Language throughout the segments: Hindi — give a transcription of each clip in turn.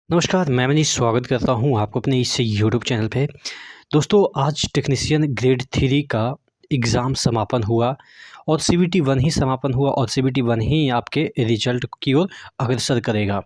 नमस्कार, मैं मनीष स्वागत करता हूँ आपको अपने इस यूट्यूब चैनल पे। दोस्तों, आज टेक्नीशियन ग्रेड 3 का एग्ज़ाम समापन हुआ और सीबीटी 1 ही समापन हुआ और सीबीटी 1 ही आपके रिज़ल्ट की ओर अग्रसर करेगा।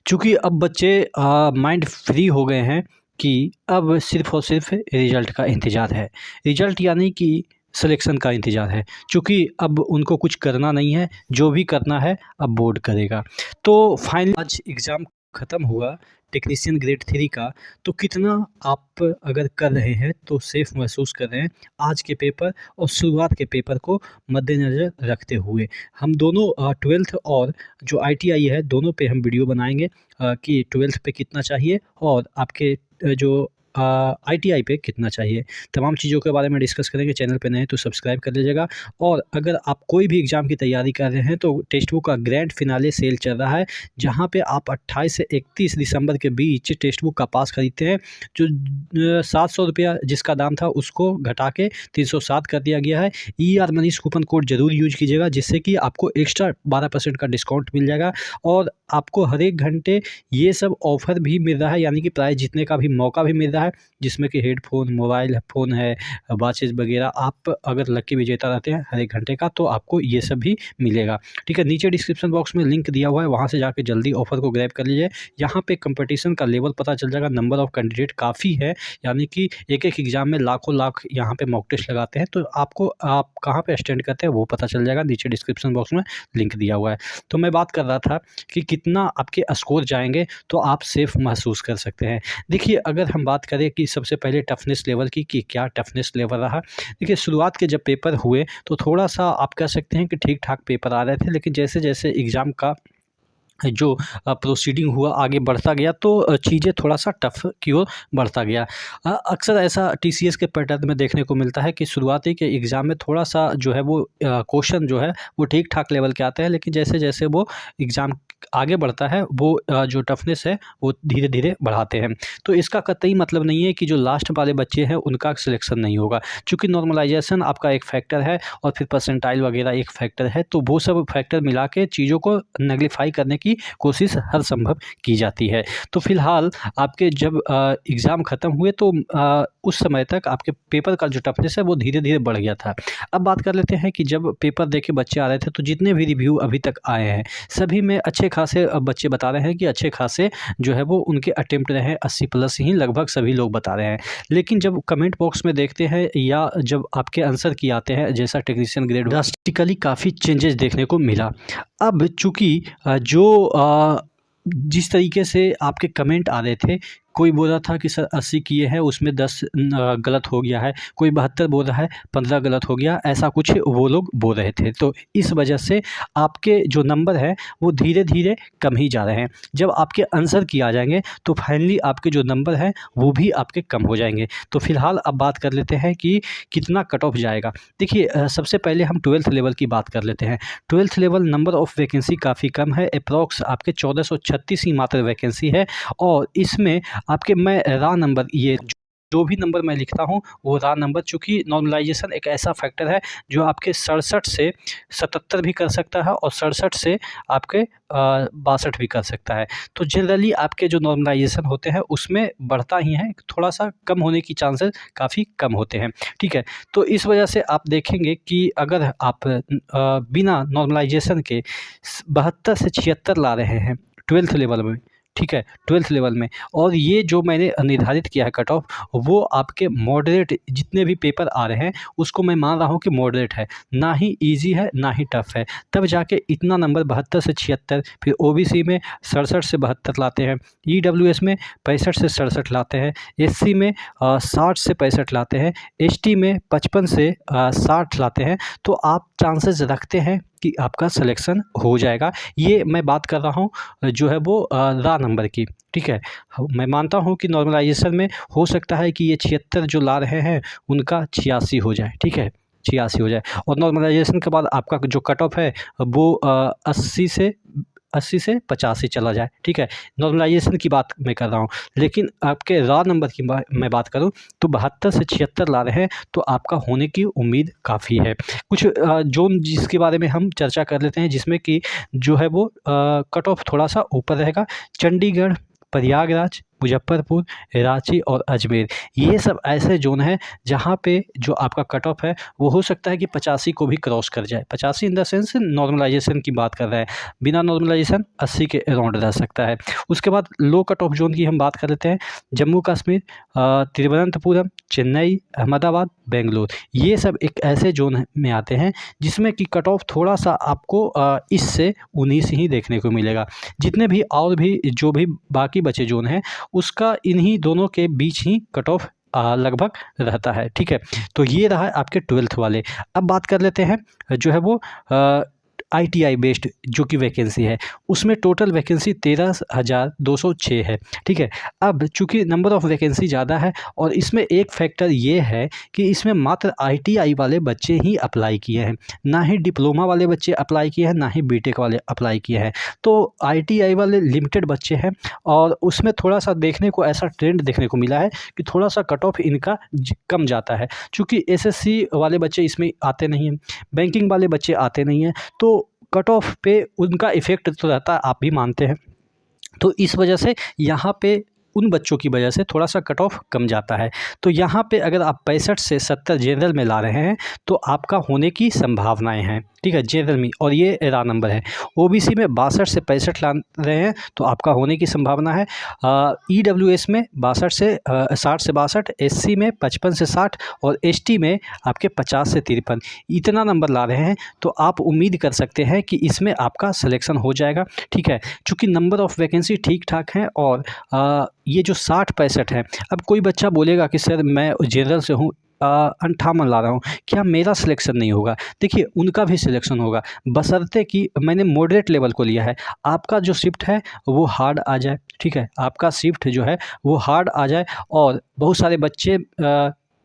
चूँकि अब बच्चे माइंड फ्री हो गए हैं कि अब सिर्फ़ और सिर्फ़ रिज़ल्ट का इंतज़ार है। रिज़ल्ट यानी कि सिलेक्शन का इंतज़ार है। चूँकि अब उनको कुछ करना नहीं है, जो भी करना है अब बोर्ड करेगा। तो फाइनली आज एग्ज़ाम ख़त्म हुआ टेक्नीशियन ग्रेड 3 का। तो कितना आप अगर कर रहे हैं तो सेफ़ महसूस कर रहे हैं आज के पेपर और शुरुआत के पेपर को मद्देनज़र रखते हुए। हम दोनों 12th और जो आईटीआई है दोनों पे हम वीडियो बनाएँगे कि 12th पे कितना चाहिए और आपके जो आईटीआई पे कितना चाहिए। तमाम चीज़ों के बारे में डिस्कस करेंगे। चैनल पे नए हैं तो सब्सक्राइब कर लीजिएगा। और अगर आप कोई भी एग्ज़ाम की तैयारी कर रहे हैं तो टेक्स्ट बुक का ग्रैंड फिनाले सेल चल रहा है, जहाँ पे आप 28 से 31 दिसंबर के बीच टेक्स्ट बुक का पास खरीदते हैं। जो 700 रुपया जिसका दाम था उसको घटा के 307 कर दिया गया है। ER मनीष कूपन कोड ज़रूर यूज़ कीजिएगा, जिससे कि आपको एक्स्ट्रा 12% का डिस्काउंट मिल जाएगा और आपको हर एक घंटे ये सब ऑफ़र भी मिल रहा है, यानी कि प्राइज़ जीतने का भी मौका भी मिल रहा है, जिसमें कि हेडफ़ोन, मोबाइल फ़ोन है, वॉचेज़ वगैरह। आप अगर लकी विजेता रहते हैं हर एक घंटे का तो आपको ये सब भी मिलेगा। ठीक है, नीचे डिस्क्रिप्शन बॉक्स में लिंक दिया हुआ है, वहाँ से जाके जल्दी ऑफ़र को ग्रैब कर लीजिए। यहाँ पे कंपटीशन का लेवल पता चल जाएगा, नंबर ऑफ़ कैंडिडेट काफ़ी है, यानी कि एक-एक एग्ज़ाम में लाखों लाख यहाँ पे मॉक टेस्ट लगाते हैं, तो आपको आप कहाँ पे स्टैंड करते हैं वो पता चल जाएगा। नीचे डिस्क्रिप्शन बॉक्स में लिंक दिया हुआ है। तो मैं बात कर रहा था कि कितना आपके स्कोर जाएँगे तो आप सेफ़ महसूस कर सकते हैं। देखिए, अगर हम बात करें कि सबसे पहले टफ़नेस लेवल की कि क्या टफ़नेस लेवल रहा। देखिए, शुरुआत के जब पेपर हुए तो थोड़ा-सा आप कह सकते हैं कि ठीक-ठाक पेपर आ रहे थे, लेकिन जैसे-जैसे एग्ज़ाम का जो प्रोसीडिंग हुआ आगे बढ़ता गया तो चीज़ें थोड़ा-सा टफ़ की ओर बढ़ता गया। अक्सर ऐसा टीसीएस के पैटर्न में देखने को मिलता है कि शुरुआती के एग्ज़ाम में थोड़ा-सा जो है वो क्वेश्चन जो है वो ठीक-ठाक लेवल के आते हैं, लेकिन जैसे-जैसे वो एग्ज़ाम आगे बढ़ता है वो जो टफ़नेस है वो धीरे-धीरे बढ़ाते हैं। तो इसका कतई मतलब नहीं है कि जो लास्ट वाले बच्चे हैं उनका सिलेक्शन नहीं होगा। चूँकि नॉर्मलाइज़ेशन आपका एक फैक्टर है और फिर परसेंटाइल वगैरह एक फैक्टर है, तो वो सब फैक्टर मिला के चीज़ों को नगलिफ़ाई करने की कोशिश हर संभव की जाती है। तो फ़िलहाल आपके जब एग्ज़ाम ख़त्म हुए तो उस समय तक आपके पेपर का जो टफ़नेस है वो धीरे-धीरे बढ़ गया था। अब बात कर लेते हैं कि जब पेपर दे के बच्चे आ रहे थे तो जितने भी रिव्यू अभी तक आए हैं, सभी में अच्छे खासे बच्चे बता रहे हैं कि अच्छे खासे जो है वो उनके अटेम्प्ट रहे हैं, 80 प्लस ही लगभग सभी लोग बता रहे हैं। लेकिन जब कमेंट बॉक्स में देखते हैं या जब आपके आंसर की आते हैं, जैसा टेक्नीशियन ग्रेड ड्रास्टिकली काफ़ी चेंजेस देखने को मिला। अब चूँकि जिस तरीके से आपके कमेंट आ रहे थे, कोई बोल रहा था कि सर 80 किए हैं उसमें 10 गलत हो गया है, कोई 72 बोल रहा है 15 गलत हो गया, ऐसा कुछ वो लोग बोल रहे थे। तो इस वजह से आपके जो नंबर हैं वो धीरे-धीरे कम ही जा रहे हैं। जब आपके आंसर की आ जाएँगे तो फाइनली आपके जो नंबर हैं वो भी आपके कम हो जाएँगे। तो फ़िलहाल अब बात कर लेते हैं कि कितना कट ऑफ जाएगा। देखिए, सबसे पहले हम 12th लेवल की बात कर लेते हैं। 12th level number of vacancy काफ़ी कम है, एप्रॉक्स आपके 1436 ही मात्र वैकेंसी है और इसमें आपके मैं रा नंबर ये जो भी नंबर मैं लिखता हूँ वो रा नंबर, चूँकि नॉर्मलाइज़ेशन एक ऐसा फैक्टर है जो आपके 67 से 77 भी कर सकता है और 67 से आपके 62 भी कर सकता है। तो जनरली आपके जो नॉर्मलाइज़ेशन होते हैं उसमें बढ़ता ही है, थोड़ा-सा कम होने की चांसेस काफ़ी कम होते हैं। ठीक है? तो इस वजह से आप देखेंगे कि अगर आप बिना नॉर्मलाइज़ेशन के 72 से 76 ला रहे हैं 12th लेवल में, ठीक है, 12th लेवल में, और ये जो मैंने निर्धारित किया है कट ऑफ वो आपके मॉडरेट जितने भी पेपर आ रहे हैं उसको मैं मान रहा हूँ कि मॉडरेट है, ना ही ईज़ी है ना ही टफ़ है, तब जाके इतना नंबर 72 से 76, फिर ओबीसी में 67 से 72 लाते हैं, ईडब्ल्यूएस में 65 से 67 लाते हैं, एससी में 60 से 65 लाते हैं, एसटी में 55 से 60 लाते हैं। तो आप चांसेस रखते हैं कि आपका सिलेक्शन हो जाएगा। ये मैं बात कर रहा हूँ जो है वो रा नंबर की, ठीक है। मैं मानता हूँ कि नॉर्मलाइज़ेशन में हो सकता है कि ये 76 जो ला रहे हैं उनका 86 हो जाए, ठीक है, 86 हो जाए और नॉर्मलाइज़ेशन के बाद आपका जो कट ऑफ है वो 80 से 85 चला जाए, ठीक है। नॉर्मलाइज़ेशन की बात मैं कर रहा हूँ, लेकिन आपके रॉ नंबर की मैं बात करूँ तो 72 से 76 ला रहे हैं तो आपका होने की उम्मीद काफ़ी है। कुछ ज़ोन जिसके बारे में हम चर्चा कर लेते हैं जिसमें कि जो है वो कट ऑफ थोड़ा-सा ऊपर रहेगा। चंडीगढ़, प्रयागराज, मुजफ्फरपुर, रांची और अजमेर, ये सब ऐसे जोन हैं जहाँ पे जो आपका कट ऑफ है वो हो सकता है कि 85 को भी क्रॉस कर जाए। 85 इन द सेंस नॉर्मलाइजेशन की बात कर रहे हैं, बिना नॉर्मलाइजेशन 80 के अराउंड रह सकता है। उसके बाद लो कट ऑफ जोन की हम बात कर लेते हैं। जम्मू कश्मीर, तिरुवनंतपुरम, चेन्नई, अहमदाबाद, बेंगलोर, ये सब एक ऐसे जोन में आते हैं जिसमें कि कट ऑफ थोड़ा सा आपको इससे 19 ही देखने को मिलेगा। जितने भी और भी जो भी बाकी बचे जोन हैं उसका इन्हीं दोनों के बीच ही कट ऑफ लगभग रहता है। ठीक है, तो ये रहा आपके 12th वाले। अब बात कर लेते हैं जो है वो ITI बेस्ड जो कि वैकेंसी है, उसमें टोटल वैकेंसी 13,206 है। ठीक है, अब चूंकि नंबर ऑफ़ वैकेंसी ज़्यादा है और इसमें एक फैक्टर ये है कि इसमें मात्र ITI वाले बच्चे ही अप्लाई किए हैं, ना ही डिप्लोमा वाले बच्चे अप्लाई किए हैं, ना ही बीटेक वाले अप्लाई किए हैं। तो ITI वाले लिमिटेड बच्चे हैं और उसमें थोड़ा सा देखने को ऐसा ट्रेंड देखने को मिला है कि थोड़ा सा कट ऑफ इनका कम जाता है, चूँकि SSC वाले बच्चे इसमें आते नहीं हैं, बैंकिंग वाले बच्चे आते नहीं हैं, तो कट ऑफ पे उनका इफ़ेक्ट तो रहता है, आप भी मानते हैं। तो इस वजह से यहाँ पे उन बच्चों की वजह से थोड़ा सा कट ऑफ कम जाता है। तो यहाँ पे अगर आप 65 से 70 जनरल में ला रहे हैं तो आपका होने की संभावनाएं हैं। ठीक है, जनरल में, और ये रा नंबर है। OBC में 62 से 65 ला रहे हैं तो आपका होने की संभावना है। EWS में 62 से 60 से 62, SC में 55 से 60 और ST में आपके 50 से 53, इतना नंबर ला रहे हैं तो आप उम्मीद कर सकते हैं कि इसमें आपका सिलेक्शन हो जाएगा। ठीक है, चूँकि नंबर ऑफ़ वैकेंसी ठीक ठाक हैं और ये जो 60-65 है, अब कोई बच्चा बोलेगा कि सर मैं जनरल से हूँ, 58 ला रहा हूँ, क्या मेरा सिलेक्शन नहीं होगा? देखिए, उनका भी सिलेक्शन होगा, बशर्ते कि मैंने मॉडरेट लेवल को लिया है। आपका जो शिफ्ट है वो हार्ड आ जाए। ठीक है, आपका शिफ्ट जो है वो हार्ड आ जाए और बहुत सारे बच्चे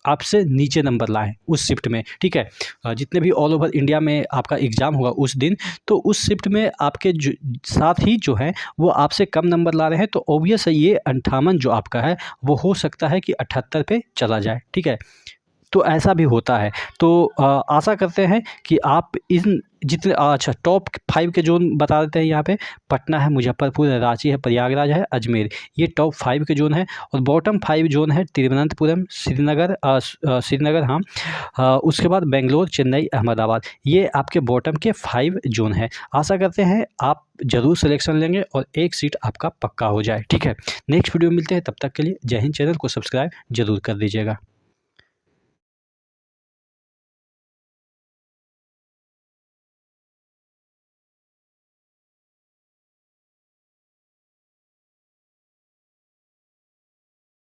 आपसे नीचे नंबर लाएँ उस शिफ्ट में। ठीक है, जितने भी ऑल ओवर इंडिया में आपका एग्ज़ाम होगा उस दिन, तो उस शिफ्ट में आपके जो साथ ही जो हैं वो आपसे कम नंबर ला रहे हैं, तो ऑब्वियस है ये 58 जो आपका है वो हो सकता है कि 78 पे चला जाए। ठीक है, तो ऐसा भी होता है। तो आशा करते हैं कि आप इन जितने अच्छा टॉप 5 के जोन बता देते हैं यहाँ पे। पटना है, मुजफ्फरपुर है, रांची है, प्रयागराज है, अजमेर, ये टॉप 5 के जोन हैं। और बॉटम 5 जोन है तिरुवनंतपुरम, श्रीनगर, हाँ, उसके बाद बेंगलोर, चेन्नई, अहमदाबाद, ये आपके बॉटम के 5 जोन हैं। आशा करते हैं आप ज़रूर सिलेक्शन लेंगे और एक सीट आपका पक्का हो जाए। ठीक है, नेक्स्ट वीडियो में मिलते हैं, तब तक के लिए जय हिंद। चैनल को सब्सक्राइब ज़रूर कर दीजिएगा।